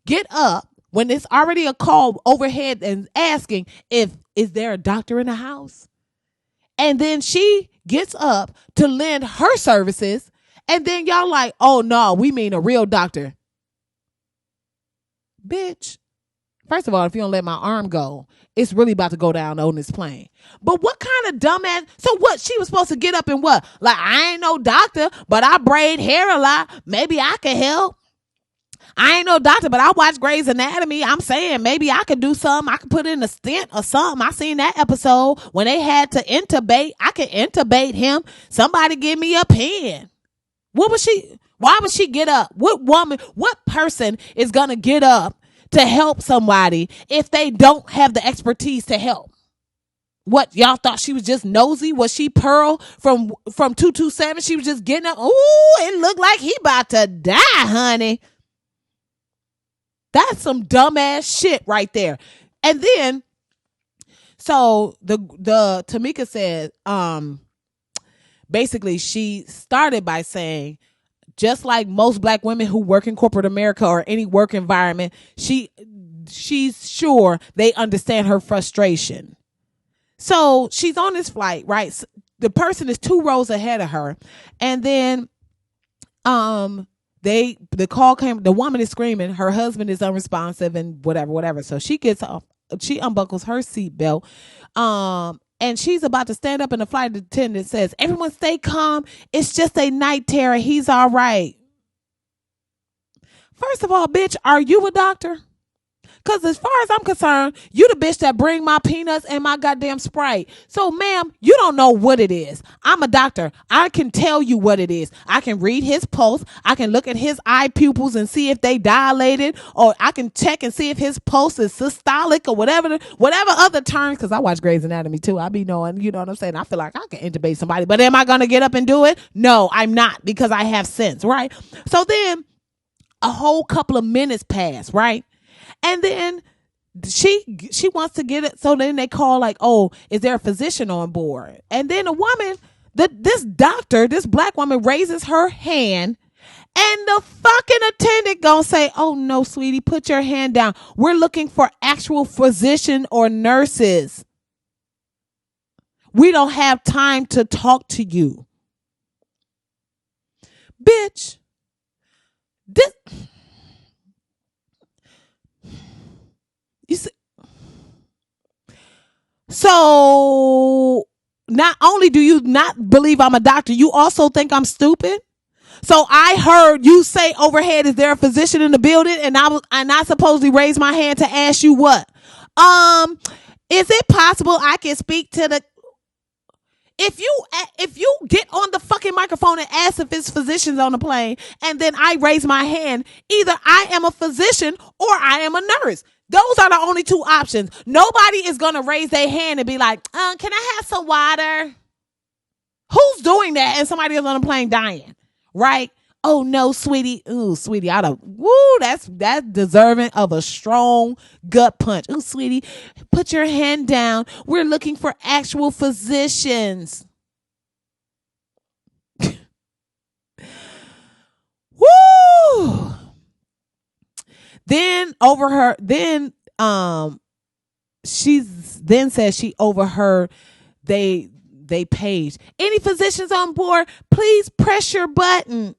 get up when it's already a call overhead and asking is there a doctor in the house? And then she gets up to lend her services. And then y'all like, oh no, we mean a real doctor. Bitch, first of all, if you don't let my arm go, it's really about to go down on this plane. But what kind of dumbass? So what? She was supposed to get up and what? Like, I ain't no doctor, but I braid hair a lot. Maybe I can help. I ain't no doctor, but I watch Grey's Anatomy. I'm saying maybe I could do something. I could put in a stent or something. I seen that episode when they had to intubate. I could intubate him. Somebody give me a pen. What was she? Why would she get up? What person is going to get up to help somebody if they don't have the expertise to help? What, y'all thought she was just nosy? Was she Pearl from 227? She was just getting up. Ooh, it looked like he about to die, honey. That's some dumbass shit right there. And then, so the Tamika said, basically she started by saying, just like most black women who work in corporate America or any work environment, she's sure they understand her frustration. So she's on this flight, right? The person is 2 rows ahead of her. And then the call came, the woman is screaming, her husband is unresponsive and whatever. So she gets off, she unbuckles her seatbelt. And she's about to stand up, and the flight attendant says, "Everyone stay calm. It's just a night terror. He's all right." First of all, bitch, are you a doctor? Because as far as I'm concerned, you the bitch that bring my peanuts and my goddamn Sprite. So, ma'am, you don't know what it is. I'm a doctor. I can tell you what it is. I can read his pulse. I can look at his eye pupils and see if they dilated, or I can check and see if his pulse is systolic or whatever other terms. Because I watch Grey's Anatomy too. I be knowing, you know what I'm saying? I feel like I can intubate somebody, but am I going to get up and do it? No, I'm not, because I have sense, right? So then a whole couple of minutes pass, right? And then she wants to get it. So then they call like, "Oh, is there a physician on board?" And then a woman, this doctor, this black woman raises her hand, and the fucking attendant gonna say, "Oh no, sweetie, put your hand down. We're looking for actual physician or nurses. We don't have time to talk to you." Bitch, this... You see, so not only do you not believe I'm a doctor, you also think I'm stupid. So I heard you say overhead, "Is there a physician in the building?" And I supposedly raised my hand to ask you what? Is it possible I can speak to the... If you get on the fucking microphone and ask if it's physicians on the plane, and then I raise my hand, either I am a physician or I am a nurse. Those are the only two options. Nobody is going to raise their hand and be like, "Can I have some water?" Who's doing that? And somebody is on a plane dying, right? "Oh no, sweetie." Ooh, sweetie, that's deserving of a strong gut punch. "Ooh, sweetie, put your hand down. We're looking for actual physicians." Woo! Then she overheard they paged, "Any physicians on board, please press your button."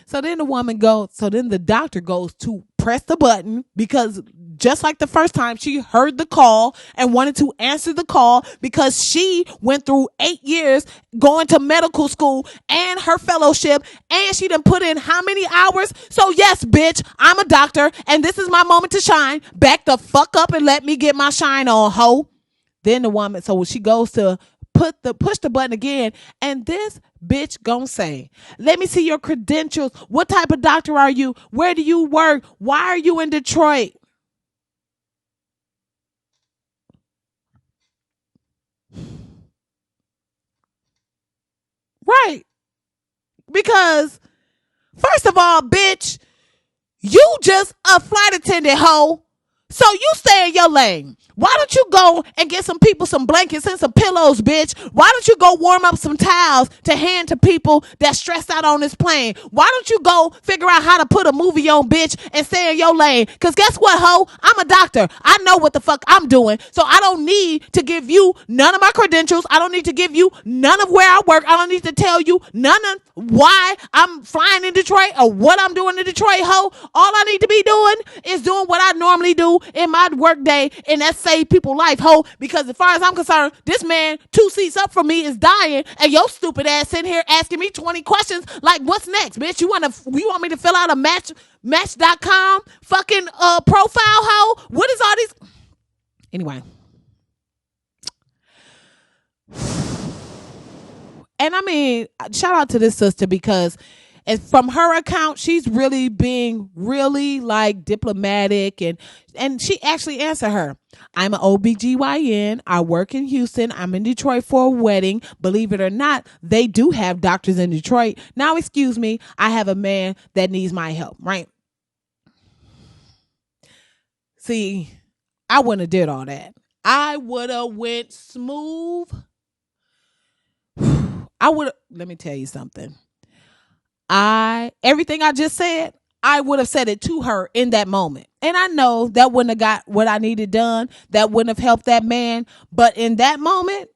So then the doctor goes to press the button, because just like the first time, she heard the call and wanted to answer the call, because she went through 8 years going to medical school and her fellowship, and she done put in how many hours? So yes, bitch, I'm a doctor, and this is my moment to shine. Back the fuck up and let me get my shine on, ho. Then the woman, so she goes to push the button again, and this bitch gonna say, "Let me see your credentials. What type of doctor are you? Where do you work? Why are you in Detroit?" Right. Because first of all, bitch, you just a flight attendant, hoe. So you stay in your lane. Why don't you go and get some people some blankets and some pillows, bitch? Why don't you go warm up some towels to hand to people that's stressed out on this plane? Why don't you go figure out how to put a movie on, bitch, and stay in your lane? Because guess what, ho? I'm a doctor. I know what the fuck I'm doing. So I don't need to give you none of my credentials. I don't need to give you none of where I work. I don't need to tell you none of why I'm flying in Detroit or what I'm doing in Detroit, ho. All I need to be doing is doing what I normally do in my work day, and that's save people life, ho. Because as far as I'm concerned, this man 2 seats up from me is dying, and your stupid ass sitting here asking me 20 questions like, "What's next, bitch? You want me to fill out a match.com fucking profile, ho? What is all these?" Anyway. And I mean, shout out to this sister, because from her account, she's really being really like diplomatic, and she actually answered her. "I'm an OBGYN. I work in Houston. I'm in Detroit for a wedding. Believe it or not, they do have doctors in Detroit. Now, excuse me, I have a man that needs my help," right? See, I wouldn't have did all that. I would have went smooth. Let me tell you something. Everything I just said, I would have said it to her in that moment. And I know that wouldn't have got what I needed done. That wouldn't have helped that man. But in that moment,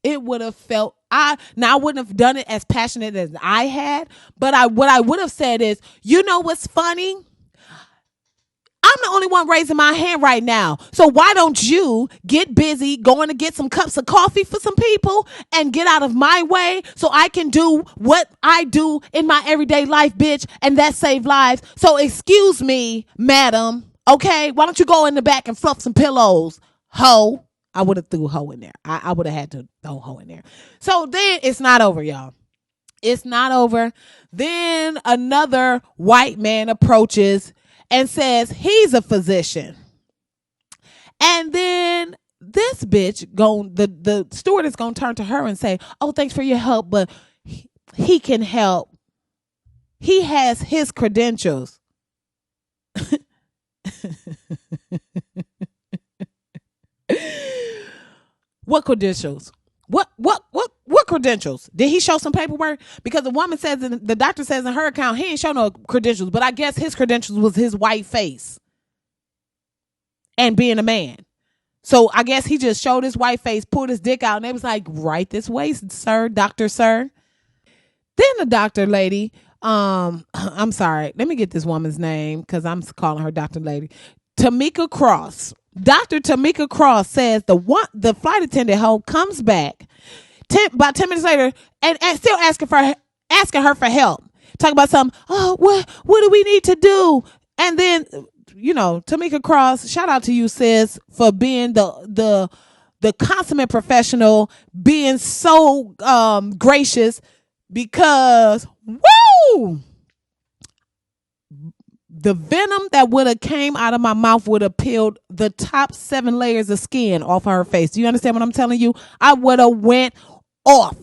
it would have felt, I wouldn't have done it as passionate as I had. But what I would have said is, you know what's funny? I'm the only one raising my hand right now. So why don't you get busy going to get some cups of coffee for some people and get out of my way so I can do what I do in my everyday life, bitch, and that save lives. So excuse me, madam, okay? Why don't you go in the back and fluff some pillows, hoe? I would have threw hoe in there. I would have had to throw hoe in there. So then it's not over, y'all. It's not over. Then another white man approaches and says he's a physician. And then this bitch the steward is gonna turn to her and say, oh, thanks for your help, but he can help. He has his credentials. What credentials? What credentials? Did he show some paperwork? Because the doctor says in her account he ain't show no credentials, but I guess his credentials was his white face and being a man. So I guess he just showed his white face, pulled his dick out, and they was like, right this way, sir, doctor, sir. Then the doctor lady, I'm sorry, let me get this woman's name because I'm calling her Dr. Lady. Tamika Cross. Dr. Tamika Cross says the flight attendant hoe comes back about 10 minutes later and still asking her for help. Talk about something. Oh, what do we need to do? And then, Tamika Cross, shout out to you, sis, for being the consummate professional, being so gracious, because woo, the venom that would have came out of my mouth would have peeled the top 7 layers of skin off of her face. Do you understand what I'm telling you? I would have went off.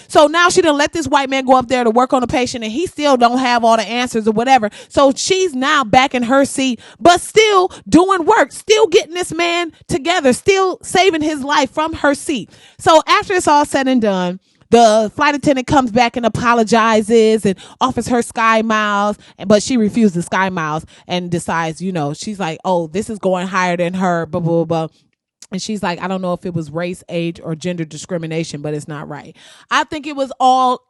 So now she done let this white man go up there to work on a patient and he still don't have all the answers or whatever. So she's now back in her seat, but still doing work, still getting this man together, still saving his life from her seat. So after it's all said and done, the flight attendant comes back and apologizes and offers her Sky Miles, but she refuses Sky Miles and decides, she's like, oh, this is going higher than her, blah, blah, blah. And she's like, I don't know if it was race, age, or gender discrimination, but it's not right. I think it was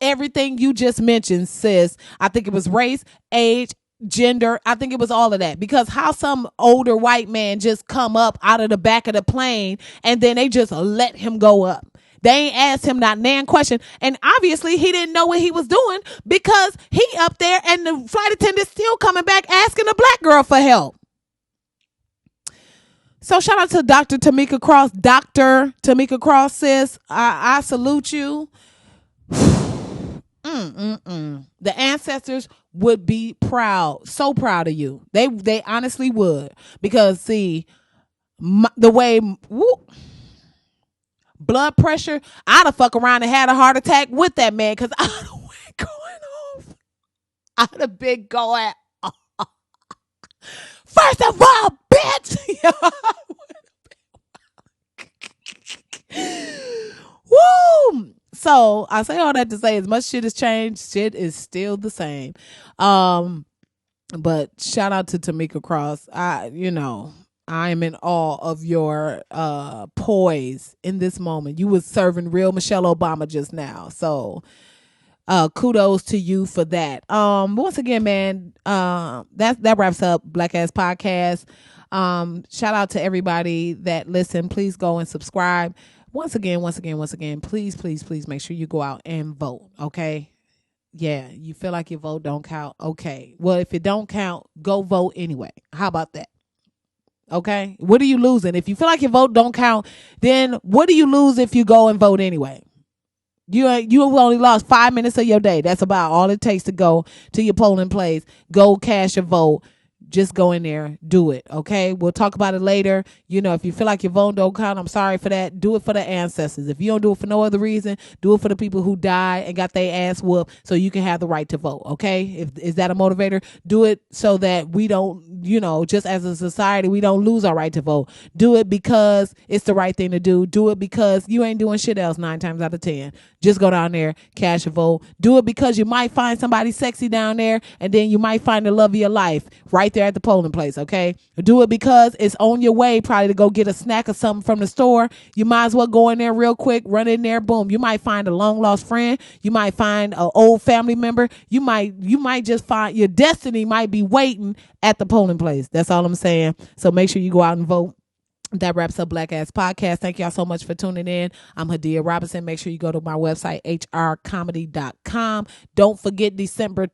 everything you just mentioned, sis. I think it was race, age, gender. I think it was all of that, because how some older white man just come up out of the back of the plane and then they just let him go up. They ain't asked him not nan question. And obviously he didn't know what he was doing because he up there and the flight attendant still coming back asking a black girl for help. So shout out to Dr. Tamika Cross. Dr. Tamika Cross says, I salute you. The ancestors would be proud, so proud of you. They honestly would, because see, the way blood pressure, I'd have fuck around and had a heart attack with that man, because I'd have been going off. I'd have been going off. First of all, bitch. Woo! So I say all that to say, as much shit has changed, shit is still the same. But shout out to Tamika Cross. I am in awe of your poise in this moment. You was serving real Michelle Obama just now. So kudos to you for that. Once again, man, that wraps up Black Ass Podcast. Shout out to everybody that listen. Please go and subscribe. Once again, please make sure you go out and vote. Okay. Yeah. You feel like your vote don't count. Okay. Well, if it don't count, go vote anyway. How about that? Okay. What are you losing? If you feel like your vote don't count, then what do you lose if you go and vote anyway? You only lost 5 minutes of your day. That's about all it takes to go to your polling place. Go cast your vote. Just go in there, do it. Okay. We'll talk about it later. If you feel like your vote don't count, I'm sorry for that. Do it for the ancestors. If you don't do it for no other reason, do it for the people who died and got their ass whooped so you can have the right to vote. Okay. Is that a motivator? Do it so that we don't, just as a society, we don't lose our right to vote. Do it because it's the right thing to do. Do it because you ain't doing shit else 9 times out of 10. Just go down there, cast your vote. Do it because you might find somebody sexy down there, and then you might find the love of your life right there there at the polling place, okay? Do it because it's on your way probably to go get a snack or something from the store. You might as well go in there real quick, run in there, boom. You might find a long lost friend. You might find an old family member. You might just find your destiny might be waiting at the polling place. That's all I'm saying. So make sure you go out and vote. That wraps up Black Ass Podcast. Thank y'all so much for tuning in. I'm Hadia Robinson. Make sure you go to my website, hrcomedy.com. Don't forget December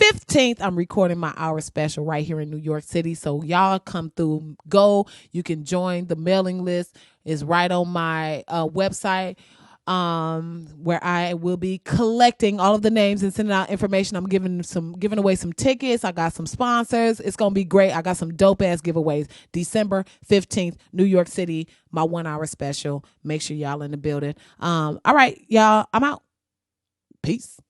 15th, I'm recording my hour special right here in New York City. So y'all come through, go. You can join the mailing list. It's right on my website, where I will be collecting all of the names and sending out information. I'm giving away some tickets. I got some sponsors. It's gonna be great. I got some dope ass giveaways. December 15th, New York City, my 1 hour special. Make sure y'all in the building. All right, y'all, I'm out. Peace.